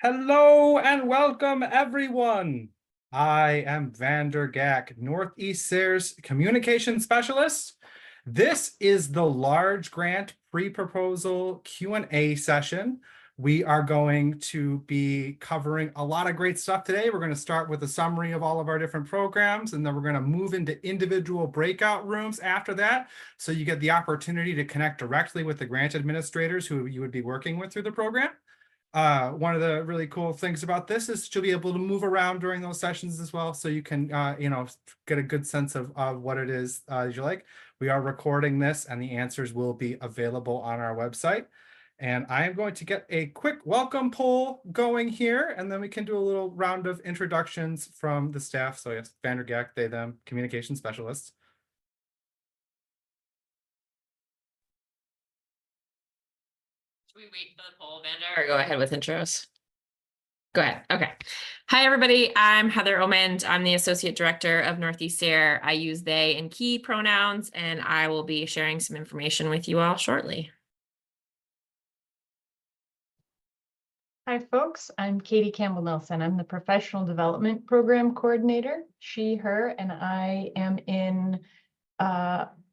Hello and welcome, everyone. I am Vander Gack, Northeast SARE's communication specialist. This is the large grant pre-proposal Q&A session. We are going to be covering a lot of great stuff today. We're going to start with a summary of all of our different programs, and then we're going to move into individual breakout rooms after that. So you get the opportunity to connect directly with the grant administrators who you would be working with through the program. One of the really cool things about this is you'll be able to move around during those sessions as well, so you can get a good sense of what it is you like. We are recording this, and the answers will be available on our website. And I am going to get a quick welcome poll going here, and then we can do a little round of introductions from the staff. So yes, Vander Gack, they, them, communication specialists. Should we wait for the poll, Vander, or go ahead with intros? Go ahead. Okay. Hi, everybody. I'm Heather Omand. I'm the Associate Director of Northeast SARE. I use they and key pronouns, and I will be sharing some information with you all shortly. Hi, folks. I'm Katie Campbell-Nelson. I'm the Professional Development Program Coordinator, she, her, and I am in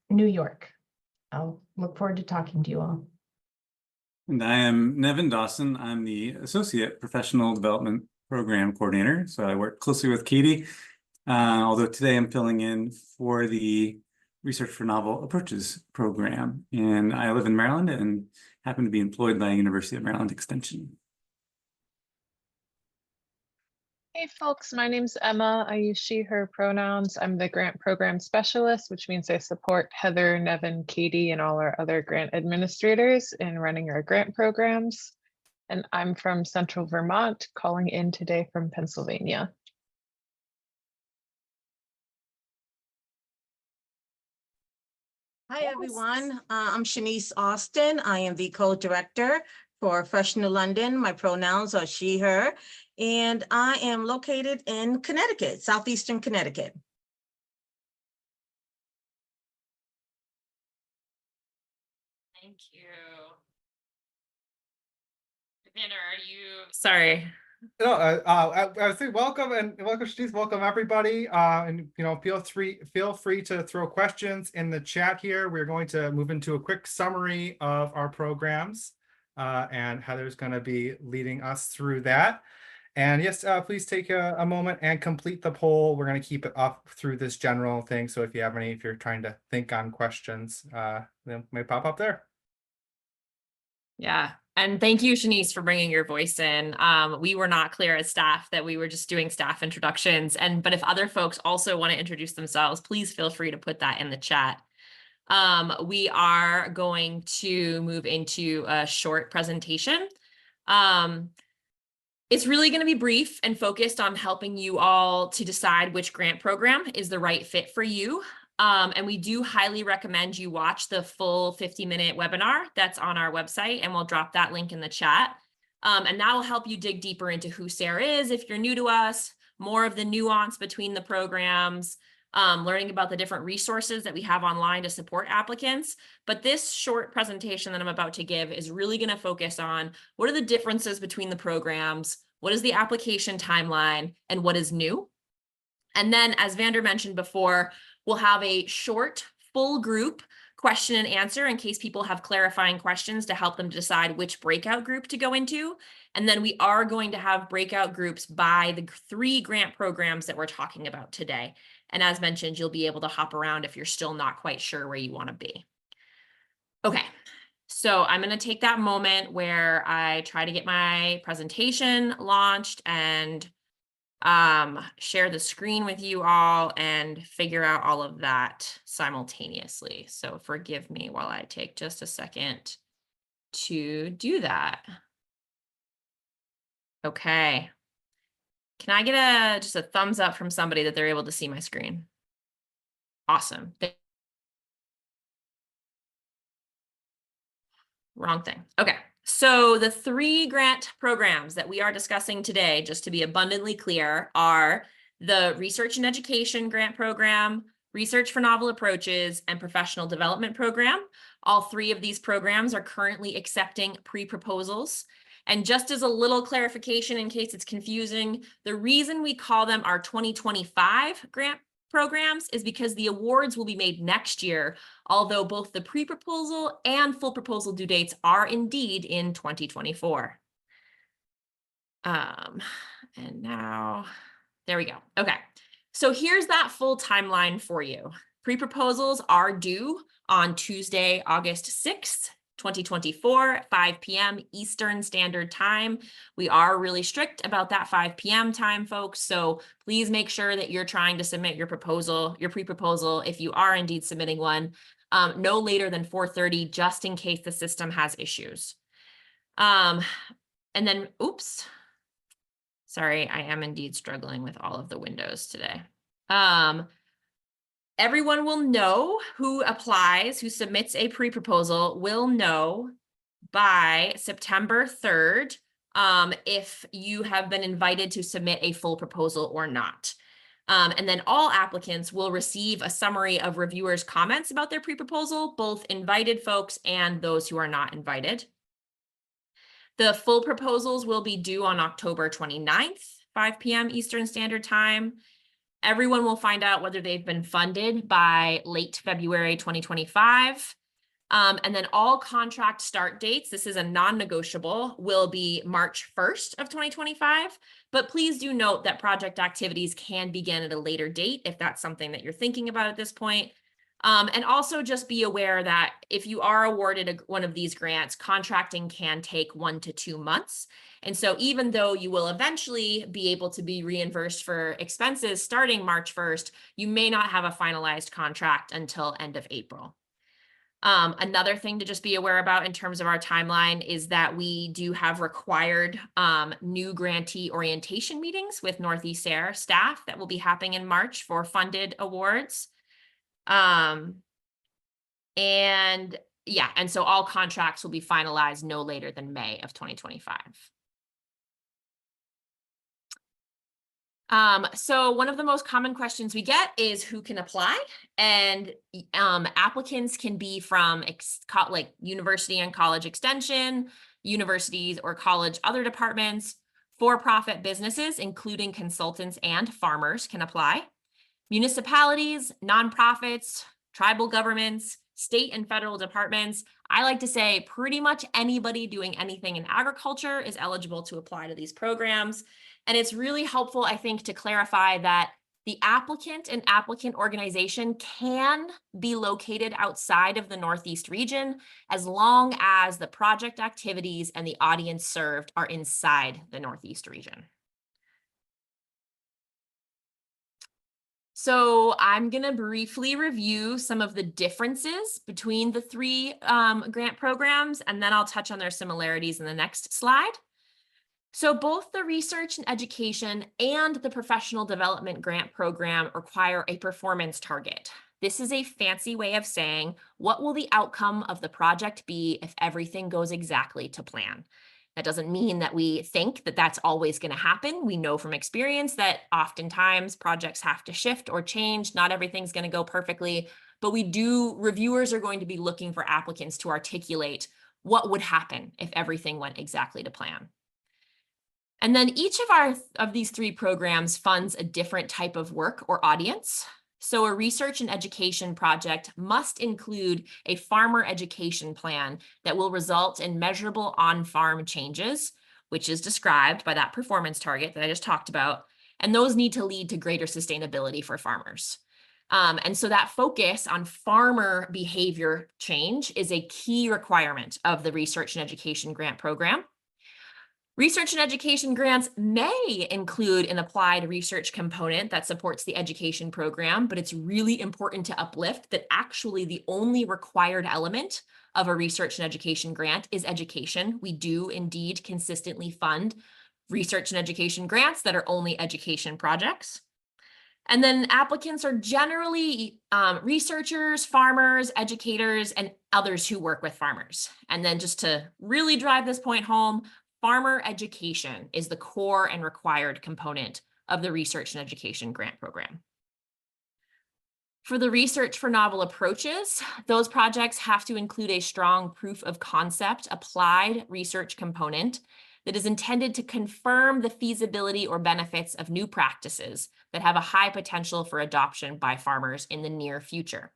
New York. I'll look forward to talking to you all. And I am Nevin Dawson. I'm the Associate Professional Development Program Coordinator. So I work closely with Katie, although today I'm filling in for the Research for Novel Approaches program. And I live in Maryland and happen to be employed by University of Maryland Extension. Hey folks, my name's Emma. I use she, her pronouns. I'm the grant program specialist, which means I support Heather, Nevin, Katie, and all our other grant administrators in running our grant programs. And I'm from Central Vermont, calling in today from Pennsylvania. Hi, everyone. I'm Shanice Austin. I am the co-director for Fresh New London. My pronouns are she, her, and I am located in Connecticut, southeastern Connecticut. Thank you. Vander, are you? Sorry. No, I was saying welcome and welcome, Shanice. Welcome everybody. And feel free to throw questions in the chat here. We're going to move into a quick summary of our programs, and Heather's going to be leading us through that. And yes, please take a moment and complete the poll. We're going to keep it up through this general thing. So if you have any, if you're trying to think on questions, they may pop up there. Yeah. And thank you, Shanice, for bringing your voice in. We were not clear as staff that we were just doing staff introductions. But if other folks also want to introduce themselves, please feel free to put that in the chat. We are going to move into a short presentation. It's really going to be brief and focused on helping you all to decide which grant program is the right fit for you. And we do highly recommend you watch the full 50-minute webinar that's on our website, and we'll drop that link in the chat. And that will help you dig deeper into who SARE is if you're new to us, more of the nuance between the programs, learning about the different resources that we have online to support applicants. But this short presentation that I'm about to give is really going to focus on what are the differences between the programs, what is the application timeline, and what is new. And then, as Vander mentioned before, we'll have a short, full group question and answer in case people have clarifying questions to help them decide which breakout group to go into. And then we are going to have breakout groups by the 3 grant programs that we're talking about today. And as mentioned, you'll be able to hop around if you're still not quite sure where you want to be. Okay, so I'm going to take that moment where I try to get my presentation launched and share the screen with you all and figure out all of that simultaneously. So forgive me while I take just a second to do that. Okay. Can I get just a thumbs up from somebody that they're able to see my screen? Awesome. Wrong thing. Okay. So the 3 grant programs that we are discussing today, just to be abundantly clear, are the Research and Education Grant Program, Research for Novel Approaches, and Professional Development Program. All 3 of these programs are currently accepting pre-proposals. And just as a little clarification in case it's confusing, the reason we call them our 2025 grant programs is because the awards will be made next year, although both the pre-proposal and full proposal due dates are indeed in 2024. And now, there we go. Okay, so here's that full timeline for you. Pre-proposals are due on Tuesday, August 6th, 2024 at 5 p.m. Eastern Standard Time. We are really strict about that 5 p.m. time, folks. So please make sure that you're trying to submit your proposal, your pre-proposal, if you are indeed submitting one, no later than 4:30, just in case the system has issues. And then, oops. Sorry, I am indeed struggling with all of the windows today. Everyone will know who applies, who submits a pre-proposal will know by September 3rd if you have been invited to submit a full proposal or not. And then all applicants will receive a summary of reviewers' comments about their pre-proposal, both invited folks and those who are not invited. The full proposals will be due on October 29th, 5 p.m. Eastern Standard Time. Everyone will find out whether they've been funded by late February 2025. And then all contract start dates, this is a non-negotiable, will be March 1st of 2025. But please do note that project activities can begin at a later date if that's something that you're thinking about at this point. And also just be aware that if you are awarded one of these grants, contracting can take 1 to 2 months. And so even though you will eventually be able to be reimbursed for expenses starting March 1st, you may not have a finalized contract until end of April. Another thing to just be aware about in terms of our timeline is that we do have required new grantee orientation meetings with Northeast SARE staff that will be happening in March for funded awards. And yeah, and so all contracts will be finalized no later than May of 2025. So one of the most common questions we get is who can apply, and applicants can be from like university and college extension, universities or college other departments, for-profit businesses, including consultants and farmers can apply. Municipalities, nonprofits, tribal governments, state and federal departments. I like to say pretty much anybody doing anything in agriculture is eligible to apply to these programs. And it's really helpful, I think, to clarify that the applicant and applicant organization can be located outside of the Northeast region as long as the project activities and the audience served are inside the Northeast region. So I'm going to briefly review some of the differences between the three grant programs, and then I'll touch on their similarities in the next slide. So both the research and education and the professional development grant program require a performance target. This is a fancy way of saying, what will the outcome of the project be if everything goes exactly to plan? That doesn't mean that we think that that's always going to happen. We know from experience that oftentimes projects have to shift or change. Not everything's going to go perfectly, but reviewers are going to be looking for applicants to articulate what would happen if everything went exactly to plan. And then each of these three programs funds a different type of work or audience. So a research and education project must include a farmer education plan that will result in measurable on-farm changes, which is described by that performance target that I just talked about. And those need to lead to greater sustainability for farmers. And so that focus on farmer behavior change is a key requirement of the research and education grant program. Research and education grants may include an applied research component that supports the education program, but it's really important to uplift that actually the only required element of a research and education grant is education. We do indeed consistently fund research and education grants that are only education projects. And then applicants are generally researchers, farmers, educators, and others who work with farmers. And then just to really drive this point home, farmer education is the core and required component of the research and education grant program. For the research for novel approaches, those projects have to include a strong proof of concept applied research component that is intended to confirm the feasibility or benefits of new practices that have a high potential for adoption by farmers in the near future.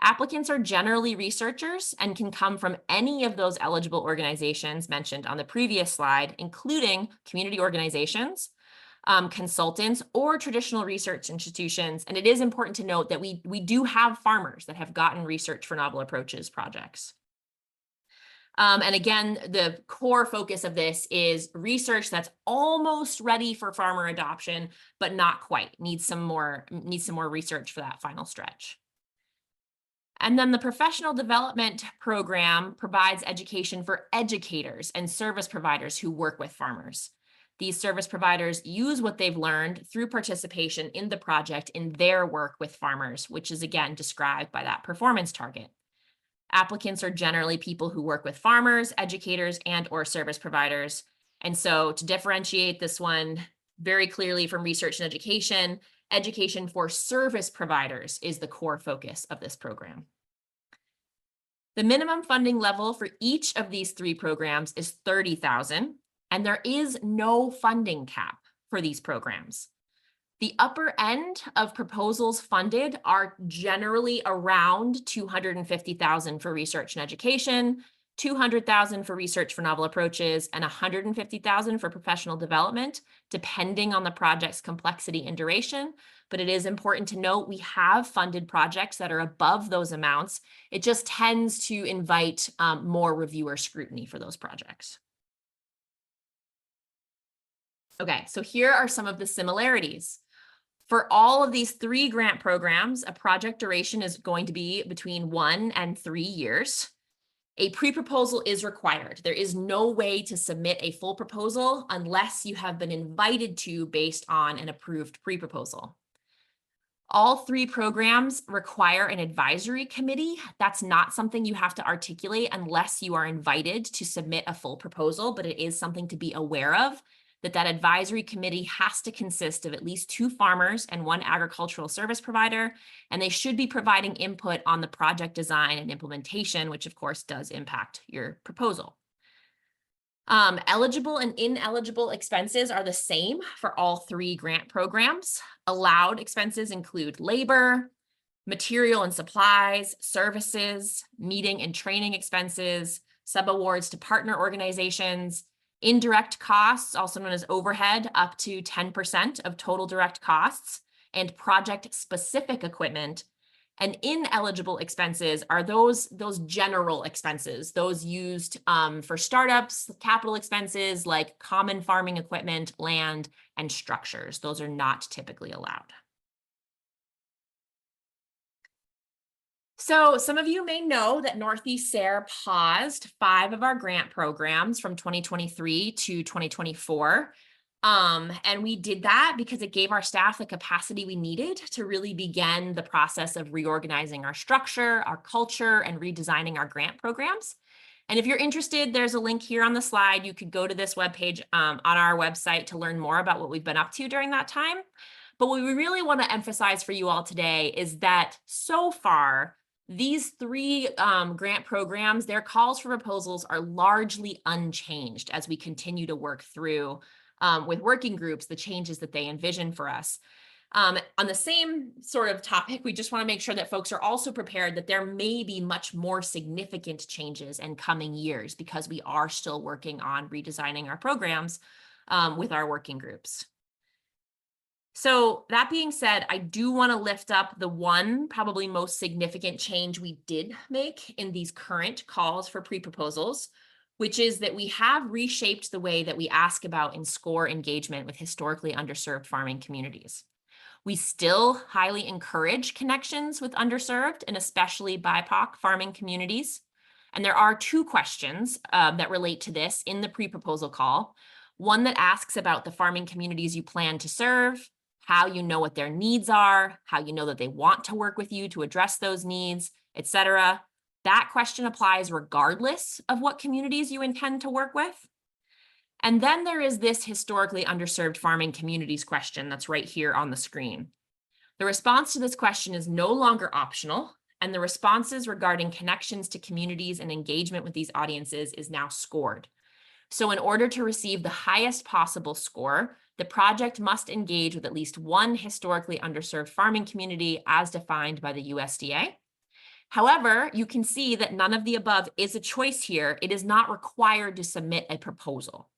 Applicants are generally researchers and can come from any of those eligible organizations mentioned on the previous slide, including community organizations, consultants, or traditional research institutions. And it is important to note that we do have farmers that have gotten Research for Novel Approaches projects. And again, the core focus of this is research that's almost ready for farmer adoption, but not quite, needs some more research for that final stretch. And then the professional development program provides education for educators and service providers who work with farmers. These service providers use what they've learned through participation in the project in their work with farmers, which is again described by that performance target. Applicants are generally people who work with farmers, educators, and or service providers. And so to differentiate this one very clearly from research and education, education for service providers is the core focus of this program. The minimum funding level for each of these three programs is $30,000, and there is no funding cap for these programs. The upper end of proposals funded are generally around $250,000 for research and education, $200,000 for Research for Novel Approaches, and $150,000 for professional development, depending on the project's complexity and duration. But it is important to note we have funded projects that are above those amounts. It just tends to invite more reviewer scrutiny for those projects. Okay, so here are some of the similarities. For all of these three grant programs, a project duration is going to be between 1 and 3 years. A pre-proposal is required. There is no way to submit a full proposal unless you have been invited to based on an approved pre-proposal. All three programs require an advisory committee. That's not something you have to articulate unless you are invited to submit a full proposal, but it is something to be aware of, that advisory committee has to consist of at least 2 farmers and 1 agricultural service provider, and they should be providing input on the project design and implementation, which of course does impact your proposal. Eligible and ineligible expenses are the same for all 3 grant programs. Allowed expenses include labor, material and supplies, services, meeting and training expenses, subawards to partner organizations, indirect costs, also known as overhead, up to 10% of total direct costs, and project-specific equipment. And ineligible expenses are those general expenses, those used for startups, capital expenses like common farming equipment, land, and structures. Those are not typically allowed. So some of you may know that Northeast SARE paused 5 of our grant programs from 2023 to 2024. And we did that because it gave our staff the capacity we needed to really begin the process of reorganizing our structure, our culture, and redesigning our grant programs. And if you're interested, there's a link here on the slide. You could go to this webpage on our website to learn more about what we've been up to during that time. But what we really want to emphasize for you all today is that so far, these 3 grant programs, their calls for proposals are largely unchanged as we continue to work through with working groups the changes that they envision for us. On the same sort of topic, we just want to make sure that folks are also prepared that there may be much more significant changes in coming years because we are still working on redesigning our programs with our working groups. So that being said, I do want to lift up the one probably most significant change we did make in these current calls for pre-proposals, which is that we have reshaped the way that we ask about and score engagement with historically underserved farming communities. We still highly encourage connections with underserved and especially BIPOC farming communities. And there are 2 questions that relate to this in the pre-proposal call. One that asks about the farming communities you plan to serve, how you know what their needs are, how you know that they want to work with you to address those needs, etc. That question applies regardless of what communities you intend to work with. And then there is this historically underserved farming communities question that's right here on the screen. The response to this question is no longer optional, and the responses regarding connections to communities and engagement with these audiences is now scored. So in order to receive the highest possible score, the project must engage with at least one historically underserved farming community as defined by the USDA. However, you can see that none of the above is a choice here. It is not required to submit a proposal.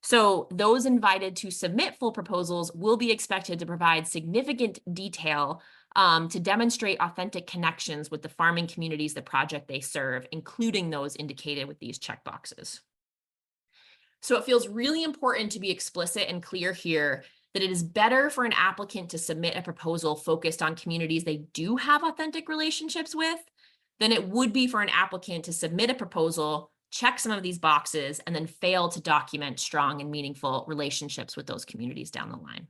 So those invited to submit full proposals will be expected to provide significant detail to demonstrate authentic connections with the farming communities, the project they serve, including those indicated with these checkboxes. So it feels really important to be explicit and clear here that it is better for an applicant to submit a proposal focused on communities they do have authentic relationships with than it would be for an applicant to submit a proposal, check some of these boxes, and then fail to document strong and meaningful relationships with those communities down the line.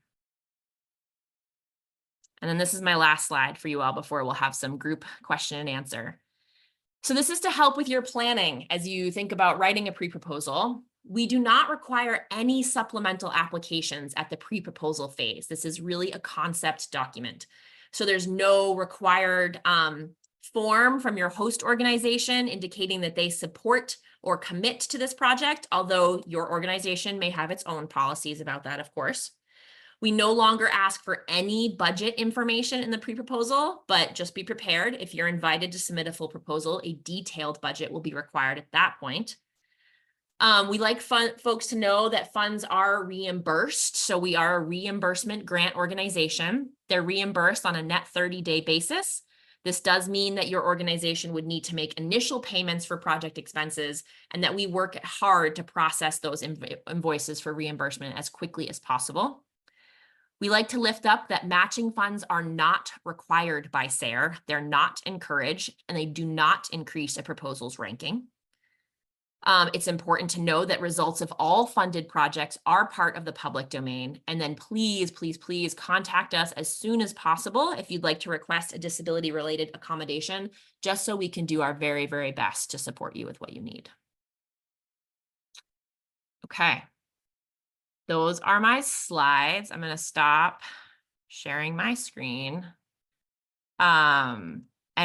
And then this is my last slide for you all before we'll have some group question and answer. So this is to help with your planning as you think about writing a pre-proposal. We do not require any supplemental applications at the pre-proposal phase. This is really a concept document. So there's no required form from your host organization indicating that they support or commit to this project, although your organization may have its own policies about that, of course. We no longer ask for any budget information in the pre-proposal, but just be prepared. If you're invited to submit a full proposal, a detailed budget will be required at that point. We like folks to know that funds are reimbursed. So we are a reimbursement grant organization. They're reimbursed on a net 30-day basis. This does mean that your organization would need to make initial payments for project expenses and that we work hard to process those invoices for reimbursement as quickly as possible. We like to lift up that matching funds are not required by SARE. They're not encouraged, and they do not increase a proposal's ranking. It's important to know that results of all funded projects are part of the public domain. And then please, please, please contact us as soon as possible if you'd like to request a disability-related accommodation, just so we can do our very, very best to support you with what you need. Okay. Those are my slides. I'm going to stop sharing my screen. And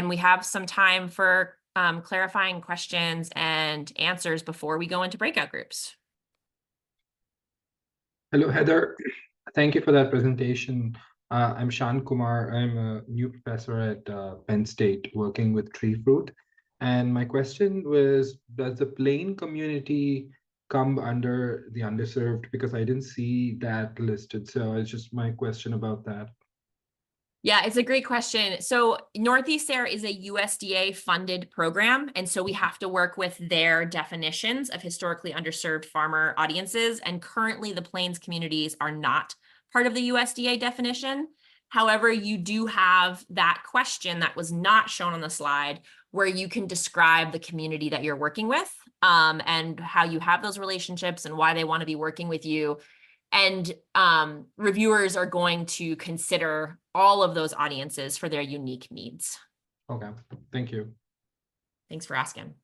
we have some time for clarifying questions and answers before we go into breakout groups. Hello, Heather. Thank you for that presentation. I'm Shan Kumar. I'm a new professor at Penn State working with tree fruit. And my question was, does the plain community come under the underserved? Because I didn't see that listed. So it's just my question about that. Yeah, it's a great question. So Northeast SARE is a USDA funded program. And so we have to work with their definitions of historically underserved farmer audiences. And currently the Plains communities are not part of the USDA definition. However, you do have that question that was not shown on the slide where you can describe the community that you're working with and how you have those relationships and why they want to be working with you. And reviewers are going to consider all of those audiences for their unique needs. Okay, thank you. Thanks for asking.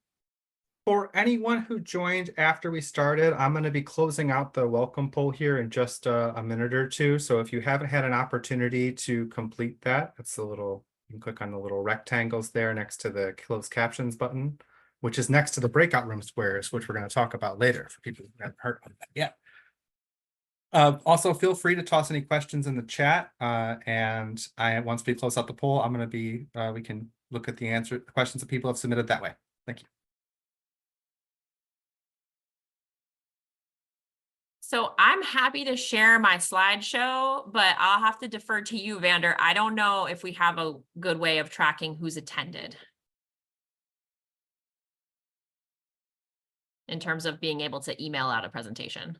For anyone who joined after we started, I'm going to be closing out the welcome poll here in just a minute or two. So if you haven't had an opportunity to complete that, it's a little, you can click on the little rectangles there next to the closed captions button, which is next to the breakout room squares, which we're going to talk about later for people who haven't heard of that yet. Also, feel free to toss any questions in the chat. And once we close out the poll, I'm going to be, we can look at the questions that people have submitted that way. Thank you. So I'm happy to share my slideshow, but I'll have to defer to you, Vander. I don't know if we have a good way of tracking who's attended in terms of being able to email out a presentation.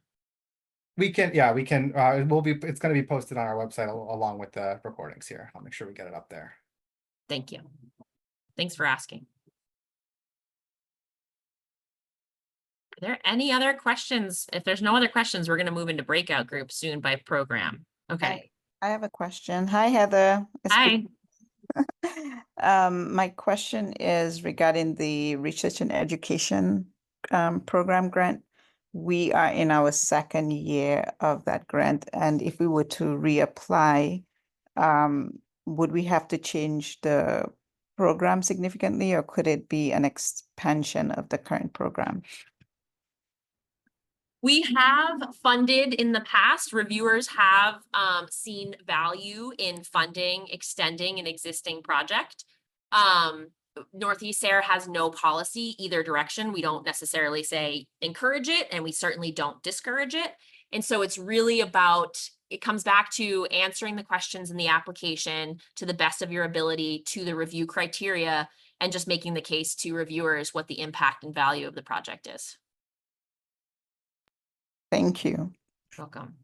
We can, yeah, we can, it's going to be posted on our website along with the recordings here. I'll make sure we get it up there. Thank you. Thanks for asking. Are there any other questions? If there's no other questions, we're going to move into breakout groups soon by program. Okay. I have a question. Hi, Heather. Hi. My question is regarding the research and education program grant. We are in our second year of that grant, and if we were to reapply, would we have to change the program significantly, or could it be an expansion of the current program? We have funded in the past. Reviewers have seen value in funding, extending an existing project. Northeast SARE has no policy either direction. We don't necessarily say encourage it, and we certainly don't discourage it. And so it's really about, it comes back to answering the questions in the application to the best of your ability to the review criteria, and just making the case to reviewers what the impact and value of the project is. Thank you. Welcome.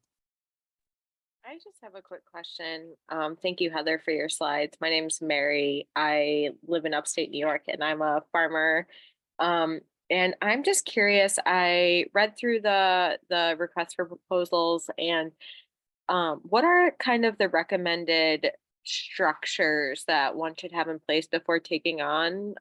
I just have a quick question. Thank you, Heather, for your slides. My name's Mary. I live in upstate New York and I'm a farmer. And I'm just curious, I read through the request for proposals, and what are kind of the recommended structures that one should have in place before taking on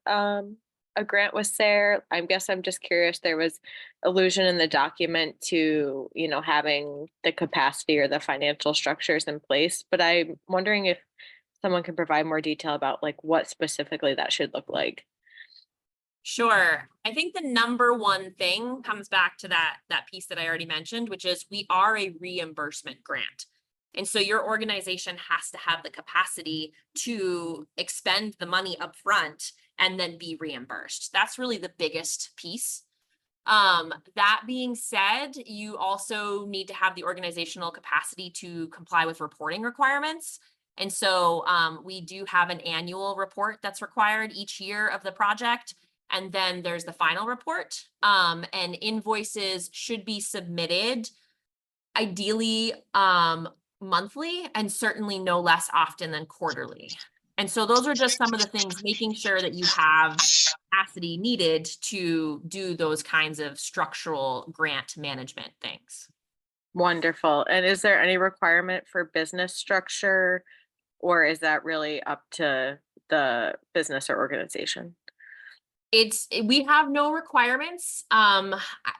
a grant with SARE? I guess I'm just curious. There was allusion in the document to, you know, having the capacity or the financial structures in place, but I'm wondering if someone can provide more detail about like what specifically that should look like. Sure. I think the number one thing comes back to that piece that I already mentioned, which is we are a reimbursement grant. And so your organization has to have the capacity to expend the money up front and then be reimbursed. That's really the biggest piece. That being said, you also need to have the organizational capacity to comply with reporting requirements. And so we do have an annual report that's required each year of the project. And then there's the final report, and invoices should be submitted ideally monthly, and certainly no less often than quarterly. And so those are just some of the things, making sure that you have capacity needed to do those kinds of structural grant management things. Wonderful. And is there any requirement for business structure, or is that really up to the business or organization? We have no requirements.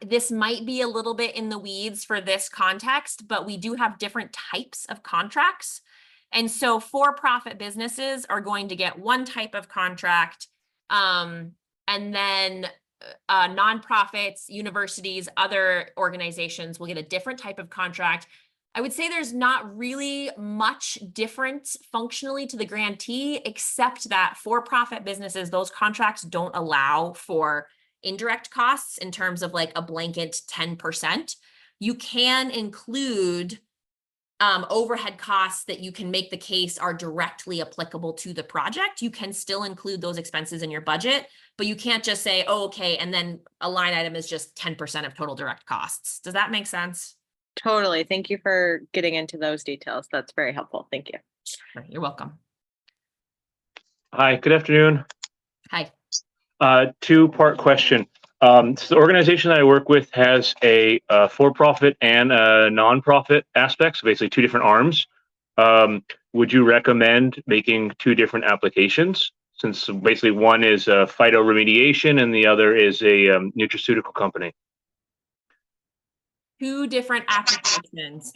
This might be a little bit in the weeds for this context, but we do have different types of contracts. And so for-profit businesses are going to get one type of contract. And then nonprofits, universities, other organizations will get a different type of contract. I would say there's not really much difference functionally to the grantee, except that for-profit businesses, those contracts don't allow for indirect costs in terms of like a blanket 10%. You can include overhead costs that you can make the case are directly applicable to the project. You can still include those expenses in your budget, but you can't just say, oh, okay, and then a line item is just 10% of total direct costs. Does that make sense? Totally. Thank you for getting into those details. That's very helpful. Thank you. You're welcome. Hi, good afternoon. Hi. Two-part question. So the organization that I work with has a for-profit and a non-profit aspect, so basically two different arms. Would you recommend making two different applications, since basically one is a phytoremediation and the other is a nutraceutical company? Two different applications.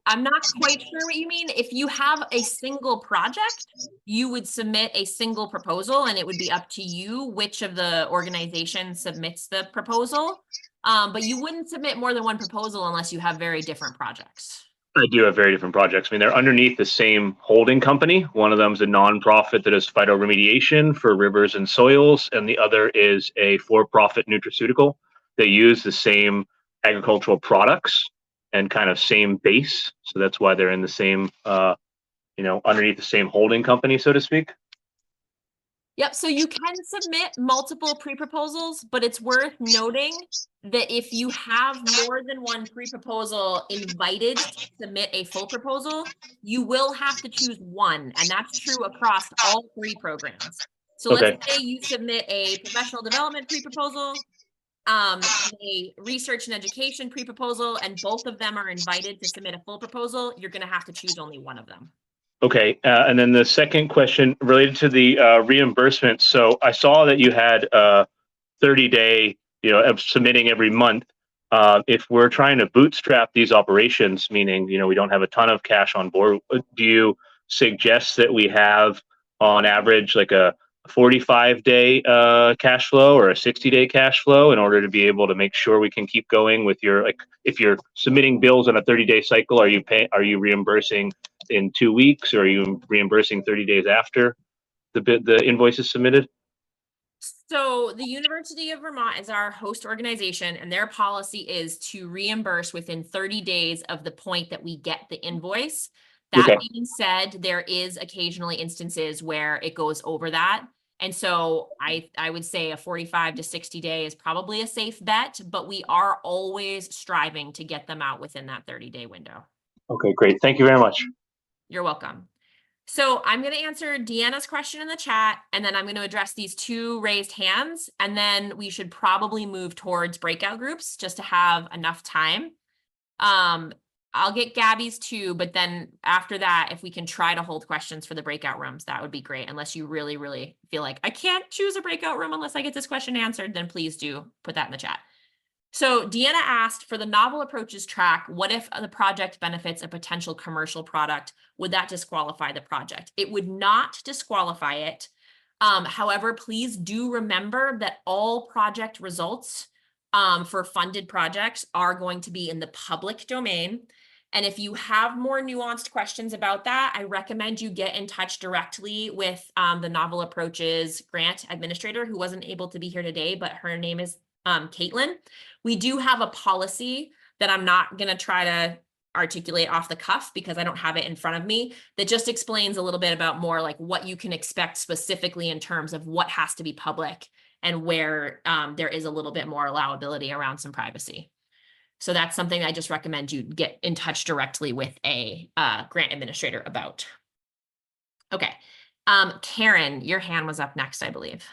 I'm not quite sure what you mean. If you have a single project, you would submit a single proposal, and it would be up to you which of the organizations submits the proposal. But you wouldn't submit more than one proposal unless you have very different projects. I do have very different projects. I mean, they're underneath the same holding company. One of them is a nonprofit that does phytoremediation for rivers and soils, and the other is a for-profit nutraceutical. They use the same agricultural products and kind of same base. So that's why they're in the same, underneath the same holding company, so to speak. Yep. So you can submit multiple pre-proposals, but it's worth noting that if you have more than one pre-proposal invited to submit a full proposal, you will have to choose one. And that's true across all three programs. So let's say you submit a professional development pre-proposal, a research and education pre-proposal, and both of them are invited to submit a full proposal, you're going to have to choose only one of them. Okay, and then the second question related to the reimbursement. So I saw that you had 30-day, of submitting every month. If we're trying to bootstrap these operations, meaning, we don't have a ton of cash on board, do you suggest that we have on average like a 45-day cash flow or a 60-day cash flow in order to be able to make sure we can keep going with your, like, if you're submitting bills on a 30-day cycle, are you reimbursing in 2 weeks, or are you reimbursing 30 days after the invoice is submitted? So the University of Vermont is our host organization, and their policy is to reimburse within 30 days of the point that we get the invoice. That Okay. being said, there is occasionally instances where it goes over that. And so I would say a 45 to 60 day is probably a safe bet, but we are always striving to get them out within that 30-day window. Okay, great. Thank you very much. You're welcome. So I'm going to answer Deanna's question in the chat, and then I'm going to address these 2 raised hands, and then we should probably move towards breakout groups just to have enough time. I'll get Gabby's too, but then after that, if we can try to hold questions for the breakout rooms, that would be great. Unless you really, really feel like I can't choose a breakout room unless I get this question answered, then please do put that in the chat. So Deanna asked, for the novel approaches track, what if the project benefits a potential commercial product? Would that disqualify the project? It would not disqualify it. However, please do remember that all project results for funded projects are going to be in the public domain. And if you have more nuanced questions about that, I recommend you get in touch directly with the Novel Approaches grant administrator, who wasn't able to be here today, but her name is Caitlin. We do have a policy that I'm not going to try to articulate off the cuff because I don't have it in front of me, that just explains a little bit about more like what you can expect specifically in terms of what has to be public and where there is a little bit more allowability around some privacy. So that's something I just recommend you get in touch directly with a grant administrator about. Okay. Karen, your hand was up next, I believe.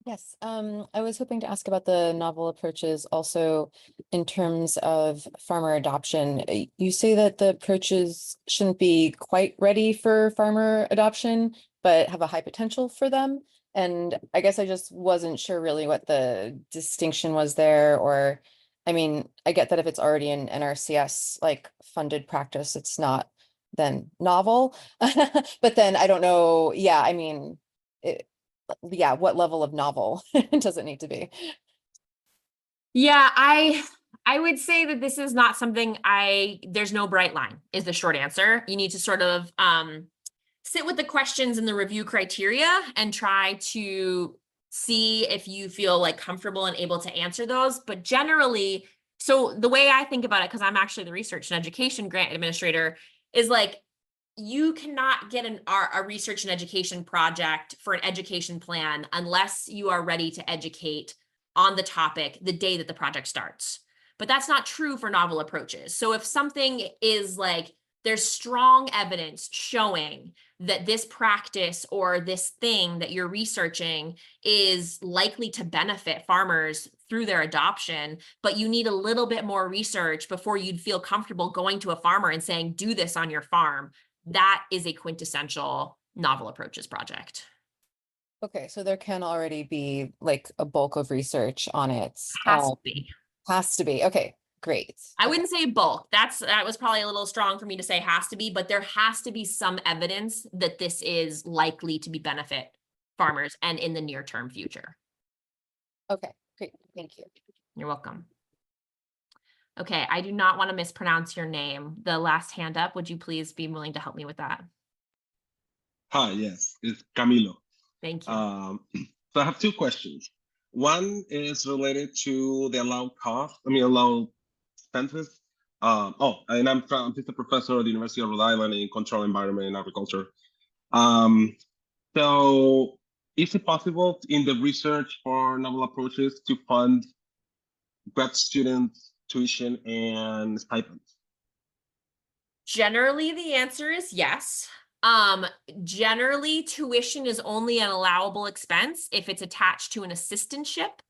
Yes, I was hoping to ask about the novel approaches also in terms of farmer adoption. You say that the approaches shouldn't be quite ready for farmer adoption, but have a high potential for them. And I guess I just wasn't sure really what the distinction was there, or, I mean, I get that if it's already in NRCS like funded practice, it's not then novel, but then I don't know. Yeah, I mean, yeah, what level of novel does it need to be? Yeah, I would say that this is not something there's no bright line is the short answer. You need to sort of sit with the questions and the review criteria and try to see if you feel like comfortable and able to answer those. But generally, so the way I think about it, because I'm actually the research and education grant administrator, is like, you cannot get a research and education project for an education plan unless you are ready to educate on the topic the day that the project starts. But that's not true for novel approaches. So if something is like, there's strong evidence showing that this practice or this thing that you're researching is likely to benefit farmers through their adoption, but you need a little bit more research before you'd feel comfortable going to a farmer and saying, do this on your farm. That is a quintessential novel approaches project. Okay, so there can already be like a bulk of research on it. Has to be. Has to be. Okay, great. I wouldn't say bulk. That was probably a little strong for me to say has to be, but there has to be some evidence that this is likely to be benefit farmers and in the near term future. Okay, great. Thank you. You're welcome. Okay, I do not want to mispronounce your name. The last hand up, would you please be willing to help me with that? Hi, yes, it's Camilo. Thank you. So I have 2 questions. One is related to the allowed cost, allowed expenses. And I'm just a professor at the University of Rhode Island in control environment and agriculture. So is it possible in the research for novel approaches to fund grad students tuition and stipends? Generally, the answer is yes. Generally, tuition is only an allowable expense if it's attached to an assistantship.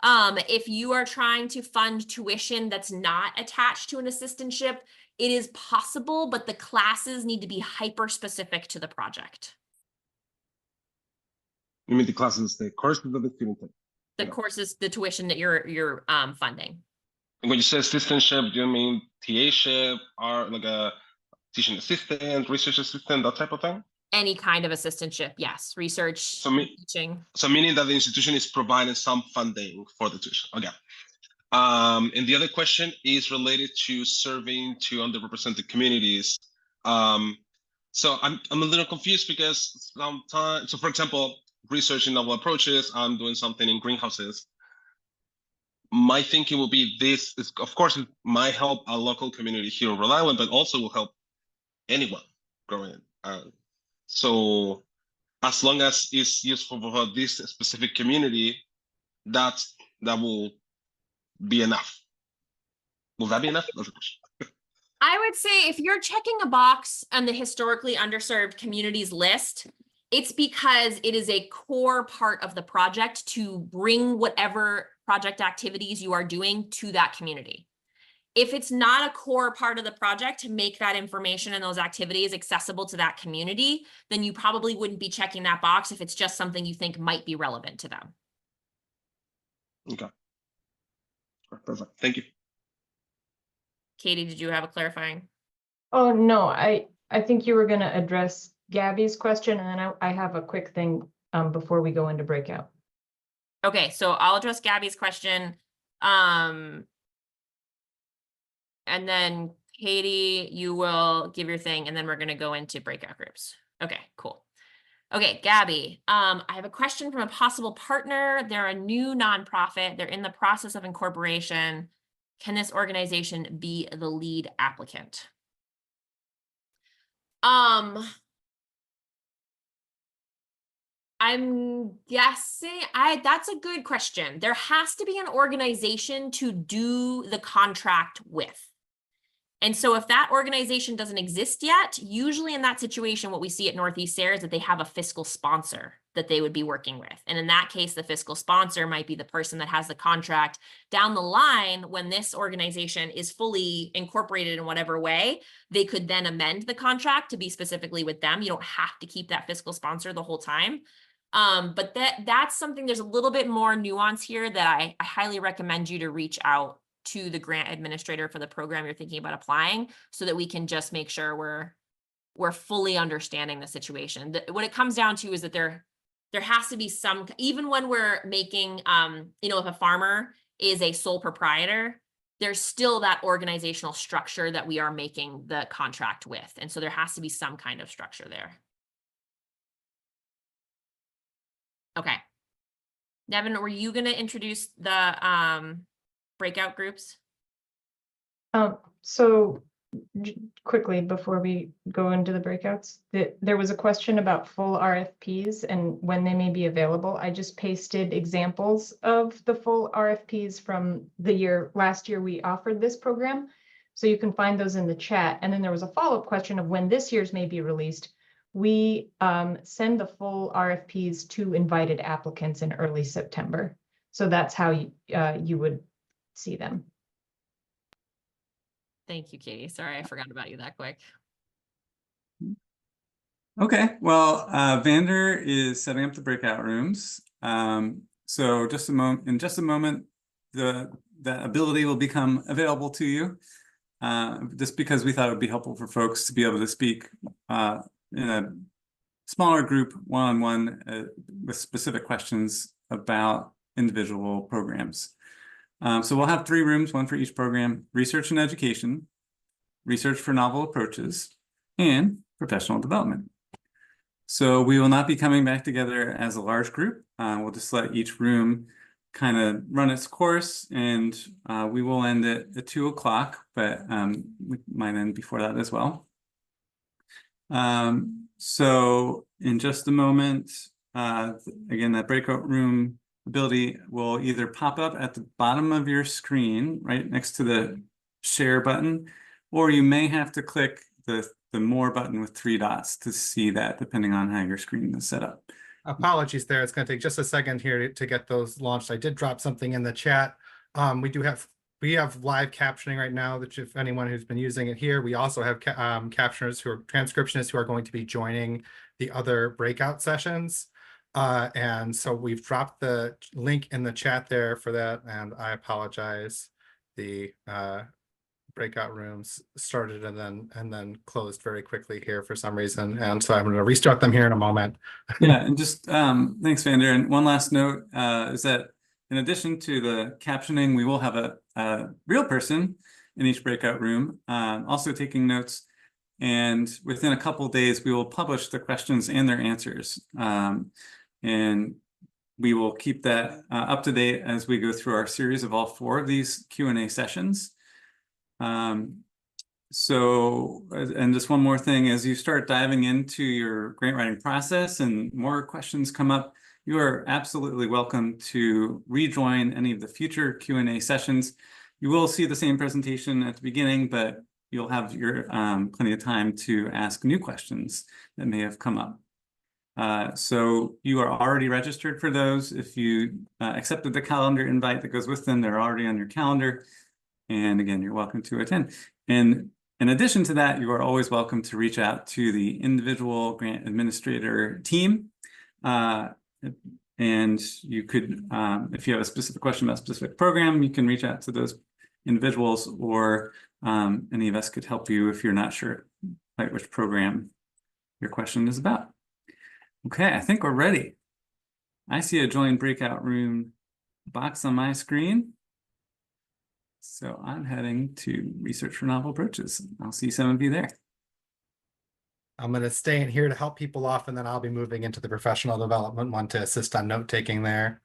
If you are trying to fund tuition that's not attached to an assistantship, it is possible, but the classes need to be hyper specific to the project. You mean the classes, the courses that the student take? The courses, the tuition that you're funding. And when you say assistantship, do you mean TA-ship or like a teaching assistant, research assistant, that type of thing? Any kind of assistantship, yes. Research, teaching. So meaning that the institution is providing some funding for the tuition. Okay. And the other question is related to serving to underrepresented communities. So I'm a little confused because sometimes, so for example, researching novel approaches, I'm doing something in greenhouses. My thinking will be this is, of course, it might help a local community here in Rhode Island, but also will help anyone growing. So as long as it's useful for this specific community, that will be enough. Will that be enough? That's a question. I would say if you're checking a box on the historically underserved communities list, it's because it is a core part of the project to bring whatever project activities you are doing to that community. If it's not a core part of the project to make that information and those activities accessible to that community, then you probably wouldn't be checking that box if it's just something you think might be relevant to them. Okay. Perfect. Thank you. Katie, did you have a clarifying? Oh, no, I think you were going to address Gabby's question, and then I have a quick thing before we go into breakout. Okay, so I'll address Gabby's question. And then Katie, you will give your thing, and then we're going to go into breakout groups. Okay, cool. Okay, Gabby, I have a question from a possible partner. They're a new nonprofit. They're in the process of incorporation. Can this organization be the lead applicant? I'm guessing, that's a good question. There has to be an organization to do the contract with. And so if that organization doesn't exist yet, usually in that situation, what we see at Northeast SARE is that they have a fiscal sponsor that they would be working with. And in that case, the fiscal sponsor might be the person that has the contract. Down the line, when this organization is fully incorporated in whatever way, they could then amend the contract to be specifically with them. You don't have to keep that fiscal sponsor the whole time. But that's something, there's a little bit more nuance here that I highly recommend you to reach out to the grant administrator for the program you're thinking about applying, so that we can just make sure we're fully understanding the situation. What it comes down to is that there has to be some, even when we're making, if a farmer is a sole proprietor, there's still that organizational structure that we are making the contract with. And so there has to be some kind of structure there. Okay. Nevin, were you going to introduce the breakout groups? So quickly before we go into the breakouts, there was a question about full RFPs and when they may be available. I just pasted examples of the full RFPs from the last year we offered this program. So you can find those in the chat. And then there was a follow-up question of when this year's may be released. We send the full RFPs to invited applicants in early September. So that's how you would see them. Thank you, Katie. Sorry, I forgot about you that quick. Okay, well, Vander is setting up the breakout rooms. So in just a moment, the ability will become available to you. Just because we thought it would be helpful for folks to be able to speak in a smaller group, one-on-one, with specific questions about individual programs. So we'll have 3 rooms, one for each program: research and education, research for novel approaches, and professional development. So we will not be coming back together as a large group. We'll just let each room kind of run its course, and we will end at 2 o'clock, but we might end before that as well. So in just a moment, again, that breakout room ability will either pop up at the bottom of your screen, right next to the share button, or you may have to click the more button with 3 dots to see that, depending on how your screen is set up. Apologies there. It's going to take just a second here to get those launched. I did drop something in the chat. We have live captioning right now, that if anyone who's been using it here, we also have captioners who are transcriptionists who are going to be joining the other breakout sessions. And so we've dropped the link in the chat there for that, and I apologize. breakout rooms started and then closed very quickly here for some reason. And so I'm going to restart them here in a moment. Yeah, and just thanks, Vander. And one last note is that in addition to the captioning, we will have a real person in each breakout room, also taking notes. And within a couple of days, we will publish the questions and their answers. And we will keep that up to date as we go through our series of all 4 of these Q&A sessions. So, and just one more thing, as you start diving into your grant writing process and more questions come up, you are absolutely welcome to rejoin any of the future Q&A sessions. You will see the same presentation at the beginning, but you'll have your plenty of time to ask new questions that may have come up. So you are already registered for those. If you accepted the calendar invite that goes with them, they're already on your calendar. And again, you're welcome to attend. And in addition to that, you are always welcome to reach out to the individual grant administrator team. And you could, if you have a specific question about a specific program, you can reach out to those individuals, or any of us could help you if you're not sure quite which program your question is about. Okay, I think we're ready. I see a join breakout room box on my screen. So I'm heading to research for novel approaches. I'll see some of you there. I'm going to stay in here to help people off, and then I'll be moving into the professional development one to assist on note taking there.